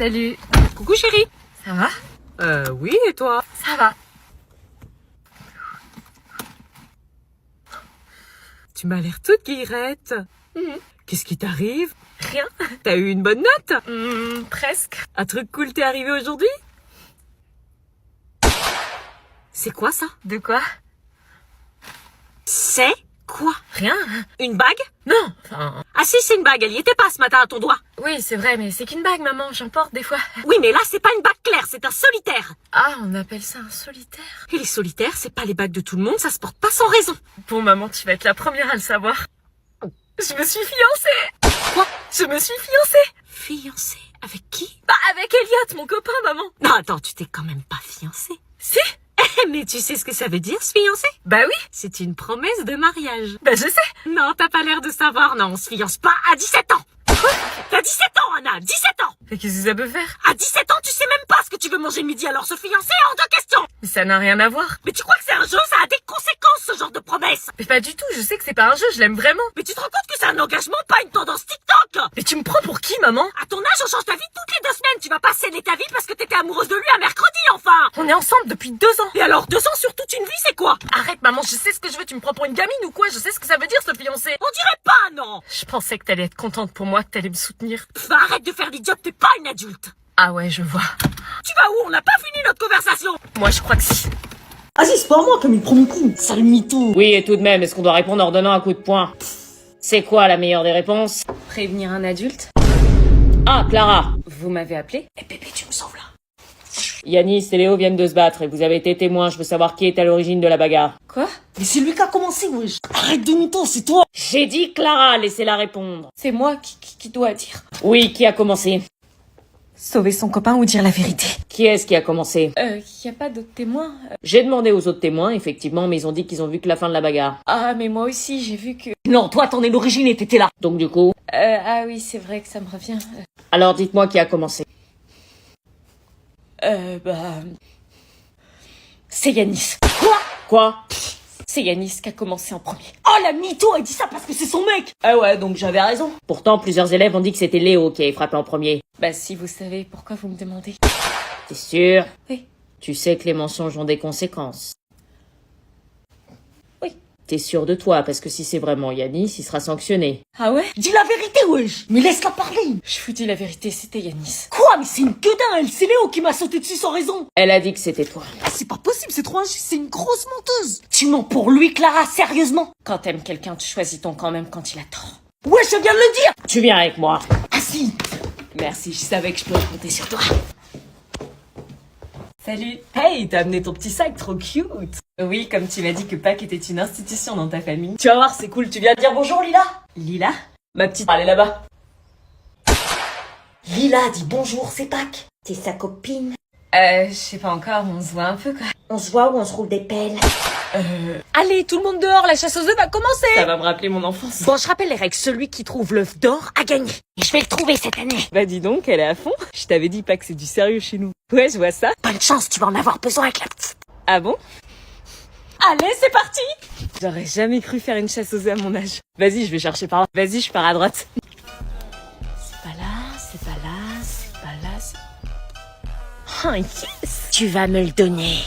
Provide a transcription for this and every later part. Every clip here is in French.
Salut. Coucou chérie. Ça va? Oui, et toi? Ça va. Tu m'as l'air toute guillerette. Qu'est-ce qui t'arrive? Rien. T'as eu une bonne note? Presque. Un truc cool t'est arrivé aujourd'hui? C'est quoi ça? De quoi? C'est quoi? Rien. Une bague? Non. Enfin, Ah si, c'est une bague, elle y était pas ce matin à ton doigt. oui, c'est vrai, mais c'est qu'une bague, maman. J'en porte des fois. Oui, mais là, c'est pas une bague claire, c'est un solitaire. Ah, on appelle ça un solitaire. Et les solitaires, c'est pas les bagues de tout le monde, ça se porte pas sans raison. Bon, maman, tu vas être la première à le savoir. Je me suis fiancée. Quoi? Je me suis fiancée. Fiancée? Avec qui? Bah, avec Elliot, mon copain, maman. Non, attends, tu t'es quand même pas fiancée. Si? Mais tu sais ce que ça veut dire, se fiancer? Bah oui. C'est une promesse de mariage. Bah, je sais. Non, t'as pas l'air de savoir, non, on se fiance pas à 17 ans. Quoi? T'as 17 ans, Anna, 17 ans. Mais qu'est-ce que ça peut faire? À 17 ans, tu sais même pas ce que tu veux manger midi, alors se fiancer hors de question. Mais ça n'a rien à voir. Mais tu crois que c'est un jeu, ça a des conséquences, ce genre de promesse. Mais pas du tout, je sais que c'est pas un jeu, je l'aime vraiment. Mais tu te rends compte que c'est un engagement, pas une tendance TikTok. Mais tu me prends pour qui, maman? À ton âge, on change ta vie toutes les 2 semaines. Tu vas pas sceller ta vie parce que t'étais amoureuse de lui un mercredi, enfin. On est ensemble depuis 2 ans. Et alors, 2 ans sur toute une vie, c'est quoi? Arrête, maman, je sais ce que je veux, tu me prends pour une gamine ou quoi? Je sais ce que ça veut dire, se fiancer. On dirait pas, non. Je pensais que t'allais être contente pour moi, que t'allais me soutenir. Pff, arrête de faire l'idiote, t'es pas une adulte. Ah ouais, je vois. Tu vas où? On n'a pas fini notre conversation. Moi, je crois que si. Ah si, c'est pas moi comme il prend mon coup. Sale mytho. Oui, et tout de même, est-ce qu'on doit répondre en donnant un coup de poing? C'est quoi la meilleure des réponses? Prévenir un adulte? Ah, Clara. Vous m'avez appelé? Eh bébé, tu me sauves là. Yanis et Léo viennent de se battre et vous avez été témoins. Je veux savoir qui est à l'origine de la bagarre. Quoi? Mais c'est lui qui a commencé, wesh. Arrête de mytho, c'est toi. J'ai dit Clara, laissez-la répondre. C'est moi qui dois dire. Oui, qui a commencé? Sauver son copain ou dire la vérité? Qui est-ce qui a commencé? Y a pas d'autres témoins? J'ai demandé aux autres témoins, effectivement, mais ils ont dit qu'ils ont vu que la fin de la bagarre. Ah, mais moi aussi, j'ai vu que... Non, toi, t'en es l'origine et t'étais là. Donc du coup... ah oui, c'est vrai que ça me revient. Alors dites-moi qui a commencé. C'est Yanis. Quoi? C'est Yanis qui a commencé en premier. Oh, la mytho, elle dit ça parce que c'est son mec. Ah ouais, donc j'avais raison. Pourtant, plusieurs élèves ont dit que c'était Léo qui avait frappé en premier. Bah si vous savez, pourquoi vous me demandez? T'es sûr? Oui. Tu sais que les mensonges ont des conséquences. Oui. T'es sûr de toi, parce que si c'est vraiment Yanis, il sera sanctionné. Ah ouais? Dis la vérité, wesh. Mais laisse-la parler. Je vous dis la vérité, c'était Yanis. Quoi? Mais c'est une gueudin, elle. C'est Léo qui m'a sauté dessus sans raison. Elle a dit que c'était toi. Ah, c'est pas possible, c'est trop injuste, c'est une grosse menteuse. Tu mens pour lui, Clara, sérieusement? Quand t'aimes quelqu'un, tu choisis ton camp même quand il a tort. Ouais, je viens de le dire. Tu viens avec moi. Ah si. Merci, je savais que je pouvais compter sur toi. Salut. Hey, t'as amené ton petit sac, trop cute. Oui, comme tu m'as dit que Pâques était une institution dans ta famille. Tu vas voir, c'est cool. Tu viens de dire bonjour, Lila? Lila? Ma petite, elle est là-bas. Lila, dis bonjour, c'est Pâques. T'es sa copine. Je sais pas encore, on se voit un peu quoi. On se voit ou on se roule des pelles. Allez, tout le monde dehors, la chasse aux œufs va commencer. Ça va me rappeler mon enfance. Bon, je rappelle les règles. Celui qui trouve l'œuf d'or a gagné. Et je vais le trouver cette année. Bah dis donc, elle est à fond. Je t'avais dit pas que c'est du sérieux chez nous. Ouais, je vois ça. Bonne chance, tu vas en avoir besoin avec la petite. Ah bon? Allez, c'est parti. J'aurais jamais cru faire une chasse aux œufs à mon âge. Vas-y, je vais chercher par là. Vas-y, je pars à droite. C'est pas là, c'est pas là, c'est pas là. Oh, yes. Tu vas me le donner.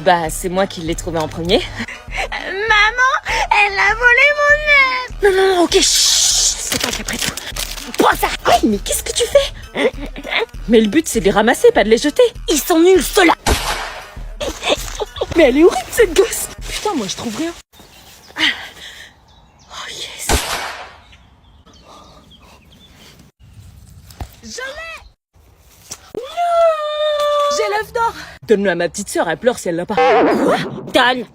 Bah c'est moi qui l'ai trouvé en premier. Maman, elle a volé mon œuf. Non, ok, chut, c'est pas qu'après tout. Prends ça. Oui, mais qu'est-ce que tu fais? Mais le but c'est de les ramasser, pas de les jeter. Ils sont nuls, ceux-là. Mais elle est horrible cette gosse. Putain, moi je trouve rien. Oh yes. Je l'ai. J'ai l'œuf d'or. Donne-le à ma petite sœur, elle pleure si elle l'a pas. Quoi? Donne.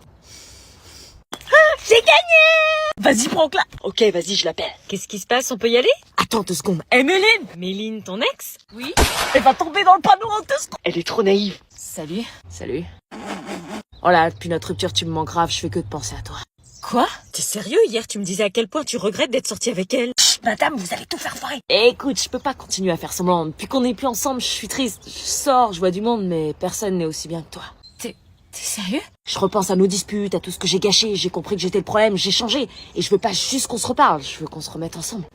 J'ai gagné. Vas-y, prends-la. Ok, vas-y, je l'appelle. Qu'est-ce qui se passe? On peut y aller? Attends 2 secondes. Méline. Méline, ton ex? Oui. Elle va tomber dans le panneau en 2 secondes. Elle est trop naïve. Salut. Salut. Oh là, depuis notre rupture, tu me manques grave, je fais que de penser à toi. Quoi? T'es sérieux? Hier, tu me disais à quel point tu regrettes d'être sortie avec elle. Madame, vous allez tout faire foirer. Écoute, je peux pas continuer à faire semblant. Depuis qu'on n'est plus ensemble, je suis triste. Je sors, je vois du monde, mais personne n'est aussi bien que toi. T'es sérieux? Je repense à nos disputes, à tout ce que j'ai gâché. J'ai compris que j'étais le problème, j'ai changé. Et je veux pas juste qu'on se reparle, je veux qu'on se remette ensemble.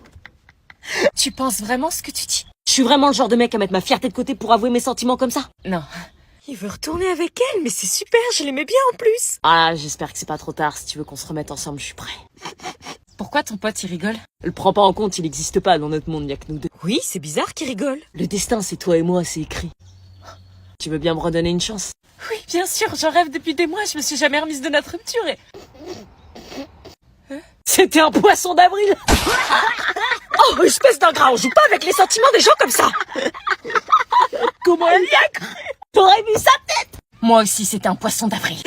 Tu penses vraiment ce que tu dis? Je suis vraiment le genre de mec à mettre ma fierté de côté pour avouer mes sentiments comme ça? Non. Il veut retourner avec elle, mais c'est super, je l'aimais bien en plus. Ah, j'espère que c'est pas trop tard, si tu veux qu'on se remette ensemble, je suis prêt. Pourquoi ton pote, il rigole? Le prends pas en compte, il existe pas dans notre monde, y'a que nous deux. Oui, c'est bizarre qu'il rigole. Le destin, c'est toi et moi, c'est écrit. Tu veux bien me redonner une chance? Oui, bien sûr, j'en rêve depuis des mois, je me suis jamais remise de notre rupture et... C'était un poisson d'avril. Oh, espèce d'ingrat, on joue pas avec les sentiments des gens comme ça. Comment elle y a cru? T'aurais vu sa tête? Moi aussi, c'était un poisson d'avril.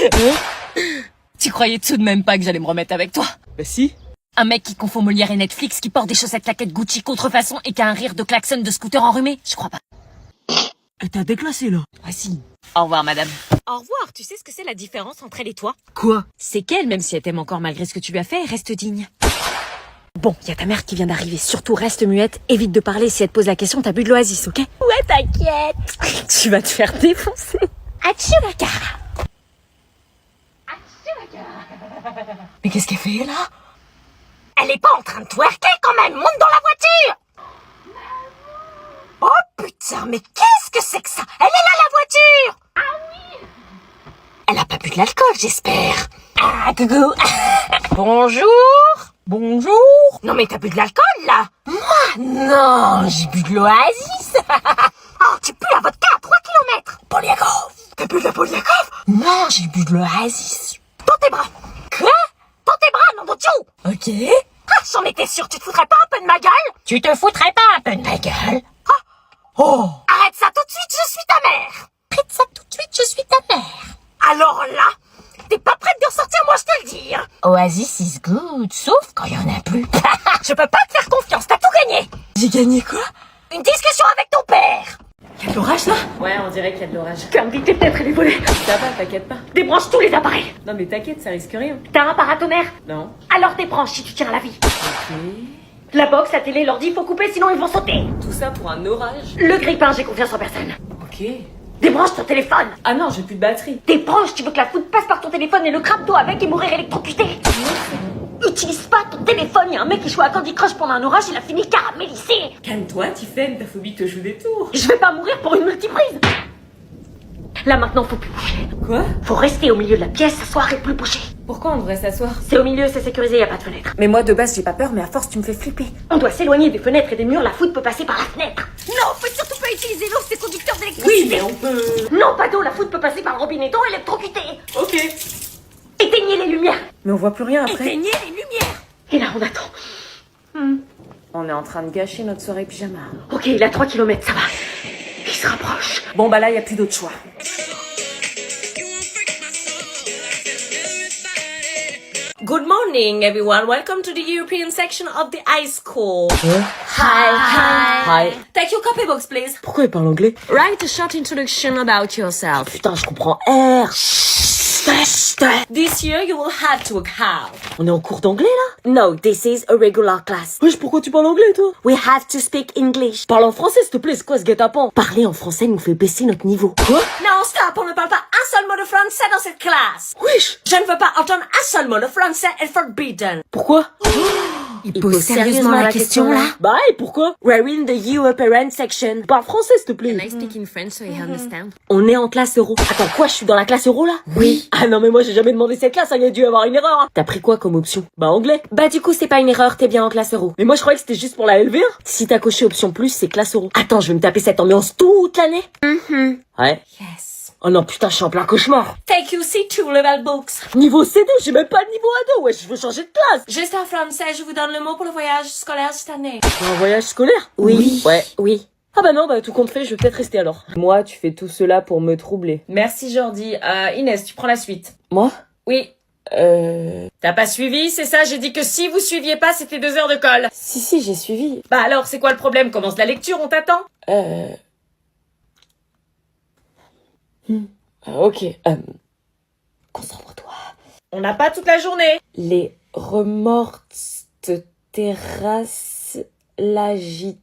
Tu croyais tout de même pas que j'allais me remettre avec toi? Bah si. Un mec qui confond Molière et Netflix, qui porte des chaussettes claquettes Gucci contrefaçon et qui a un rire de klaxon de scooter enrhumé? Je crois pas. T'as déclassé là. Vas-y. Au revoir, madame. Au revoir, tu sais ce que c'est la différence entre elle et toi? Quoi? C'est qu'elle, même si elle t'aime encore malgré ce que tu lui as fait, reste digne. Bon, y a ta mère qui vient d'arriver, surtout reste muette, évite de parler, si elle te pose la question, t'as bu de l'oasis, ok? Ouais, t'inquiète. Tu vas te faire défoncer. Achouaka. Mais qu'est-ce qu'elle fait, là? Elle est pas en train de twerker quand même, monte dans la voiture. Oh putain, mais qu'est-ce que c'est que ça? Elle est là, la voiture. Ah oui. Elle a pas bu de l'alcool, j'espère. Ah, coucou. Bonjour. Bonjour. Non mais t'as bu de l'alcool, là? Moi? Non, j'ai bu de l'oasis. Oh, tu pues la vodka à 3 kilomètres. Poliakov. T'as bu de la Poliakov? Non, j'ai bu de l'oasis. Dans tes bras. Quoi? Dans tes bras, nom de Dieu. Ok. Ah, j'en étais sûre, tu te foutrais pas un peu de ma gueule? Tu te foutrais pas un peu de ma gueule? Oh. Arrête ça tout de suite, je suis ta mère. Arrête ça tout de suite, je suis ta mère. Alors là, t'es pas prête de ressortir, moi je te le dis. Hein. Oasis is good, sauf quand y en a plus. Je peux pas te faire confiance, t'as tout gagné. J'ai gagné quoi? Une discussion avec ton père. Y'a de l'orage, là? Ouais, on dirait qu'il y a de l'orage. Ferme vite tes fenêtres et les volets. Ça va, t'inquiète pas. Débranche tous les appareils. Non mais t'inquiète, ça risque rien. T'as un paratonnerre? Non. Alors débranche si tu tiens à la vie. Ok. La box, la télé, l'ordi, faut couper sinon ils vont sauter. Tout ça pour un orage? Le grippin, j'ai confiance en personne. Ok. Débranche ton téléphone. Ah non, j'ai plus de batterie. Débranche, tu veux que la foudre passe par ton téléphone et le crabe-toi avec et mourir électrocuté. Utilise pas ton téléphone, y a un mec qui joue à Candy Crush pendant un orage, il a fini caramélisé. Calme-toi, Tiffen, ta phobie te joue des tours. Je vais pas mourir pour une multiprise. Là maintenant, faut plus bouger. Quoi? Faut rester au milieu de la pièce, s'asseoir et plus bouger. Pourquoi on devrait s'asseoir? C'est au milieu, c'est sécurisé, y a pas de fenêtre. Mais moi de base j'ai pas peur, mais à force tu me fais flipper. On doit s'éloigner des fenêtres et des murs, la foudre peut passer par la fenêtre. Non, faut surtout pas utiliser l'eau, c'est conducteur d'électricité. on peut... Non, pas d'eau, la foudre peut passer par le robinet d'eau électrocuté. Ok. Éteignez les lumières. Mais on voit plus rien après. Éteignez les lumières. Et là, on attend. On est en train de gâcher notre soirée pyjama. Ok, il a 3 km, ça va. Il se rapproche. Bon bah là y a plus d'autre choix. Good morning everyone, welcome to the European section of the high school. Hi. Take your copybooks please. Pourquoi elle parle anglais? Write a short introduction about yourself. Putain, je comprends R. This year you will have to work hard. On est en cours d'anglais là? No, this is a regular class. Wesh, pourquoi tu parles anglais toi? We have to speak English. Parle en français s'il te plaît, c'est quoi ce guet-apens? Parler en français nous fait baisser notre niveau. Quoi? Non, stop, on ne parle pas un seul mot de français dans cette classe. Wesh! Je ne veux pas entendre un seul mot de français est forbidden. Pourquoi? Il pose sérieusement la question là? Bah et pourquoi? We're in the European section. Parle français s'il te plaît. I speak in French so you understand? On est en classe euro. Attends, quoi, je suis dans la classe euro là? Oui. Ah non mais moi j'ai jamais demandé cette classe, il y a dû avoir une erreur. Hein. T'as pris quoi comme option? Bah anglais. Bah du coup c'est pas une erreur, t'es bien en classe euro. Mais moi je croyais que c'était juste pour la LV1. Si t'as coché option plus, c'est classe euro. Attends, je vais me taper cette ambiance toute l'année. Ouais. Yes. Oh non putain, je suis en plein cauchemar. Take you C2 level books. Niveau C2, j'ai même pas de niveau A2, ouais, je veux changer de classe. Juste en français, je vous donne le mot pour le voyage scolaire cette année. Un voyage scolaire? Oui. Ouais. Oui. Ah bah non, bah tout compte fait, je vais peut-être rester alors. Moi, tu fais tout cela pour me troubler. Merci Jordi. Inès, tu prends la suite. Moi? Oui. T'as pas suivi, c'est ça? J'ai dit que si vous suiviez pas, c'était 2 heures de colle. Si, j'ai suivi. Bah alors, c'est quoi le problème? Commence la lecture, on t'attend. Ok. Concentre-toi. On n'a pas toute la journée. Les remords terrasse la guitare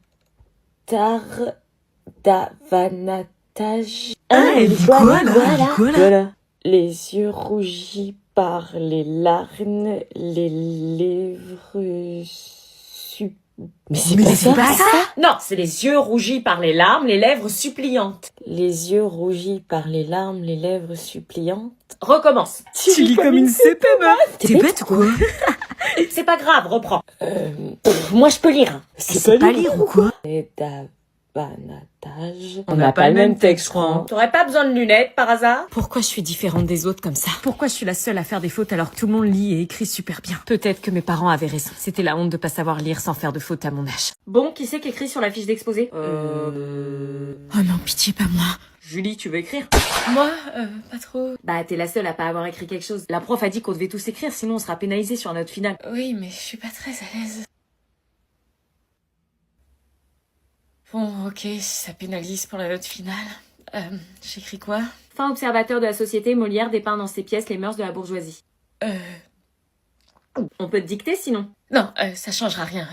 d'avanatage. elle dit quoi, là? Voilà. Les yeux rougis par les larmes, les lèvres Mais c'est pas ça. Non, c'est les yeux rougis par les larmes, les lèvres suppliantes. Les yeux rougis par les larmes, les lèvres suppliantes. Recommence. Tu lis comme une CP, meuf. T'es bête ou quoi? C'est pas grave, reprends. Moi, je peux lire. C'est pas lire ou quoi? Banatage. On n'a pas le même texte, je crois. Hein. T'aurais pas besoin de lunettes, par hasard? Pourquoi je suis différente des autres comme ça? Pourquoi je suis la seule à faire des fautes alors que tout le monde lit et écrit super bien? Peut-être que mes parents avaient raison. C'était la honte de pas savoir lire sans faire de fautes à mon âge. Bon, qui c'est qui écrit sur la fiche d'exposé? Oh non, pitié, pas moi. Julie, tu veux écrire? Moi, pas trop. Bah, t'es la seule à pas avoir écrit quelque chose. La prof a dit qu'on devait tous écrire, sinon on sera pénalisé sur notre finale. Oui, mais je suis pas très à l'aise. Bon, ok, si ça pénalise pour la note finale. J'écris quoi? Fin observateur de la société, Molière dépeint dans ses pièces les mœurs de la bourgeoisie. On peut te dicter sinon. Non, ça changera rien.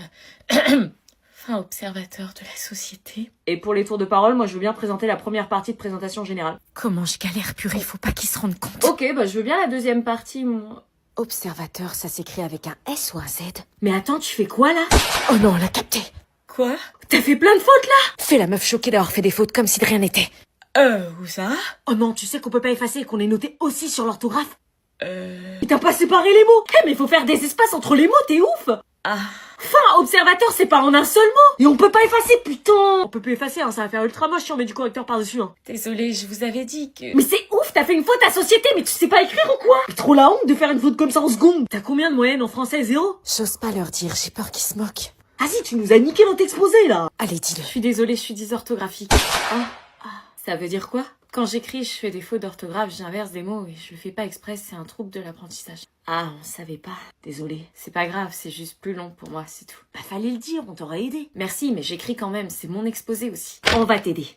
Fin observateur de la société. Et pour les tours de parole, moi je veux bien présenter la première partie de présentation générale. Comment je galère, purée, faut pas qu'ils se rendent compte. Ok, bah je veux bien la deuxième partie, moi. Observateur, ça s'écrit avec un S ou un Z? Mais attends, tu fais quoi là? Oh non, on l'a capté. Quoi? T'as fait plein de fautes là? Fais la meuf choquée d'avoir fait des fautes comme si de rien n'était. Où ça? Oh non, tu sais qu'on peut pas effacer et qu'on est noté aussi sur l'orthographe? Et t'as pas séparé les mots? Mais il faut faire des espaces entre les mots, t'es ouf! Ah. Fin observateur, c'est pas en un seul mot! Et on peut pas effacer, putain! On peut plus effacer, hein, ça va faire ultra moche si on met du correcteur par-dessus, hein. Désolée, je vous avais dit que... Mais c'est ouf, t'as fait une faute à société, mais tu sais pas écrire ou quoi? C'est trop la honte de faire une faute comme ça en seconde! T'as combien de moyenne en français? 0? J'ose pas leur dire, j'ai peur qu'ils se moquent. Vas-y, tu nous as niqué notre exposé, là! Allez, dis-le. Je suis désolée, je suis dysorthographique. Ça veut dire quoi? Quand j'écris, je fais des fautes d'orthographe, j'inverse des mots et je le fais pas exprès, c'est un trouble de l'apprentissage. Ah, on savait pas. Désolée. C'est pas grave, c'est juste plus long pour moi, c'est tout. Bah fallait le dire, on t'aurait aidé. Merci, mais j'écris quand même, c'est mon exposé aussi. On va t'aider.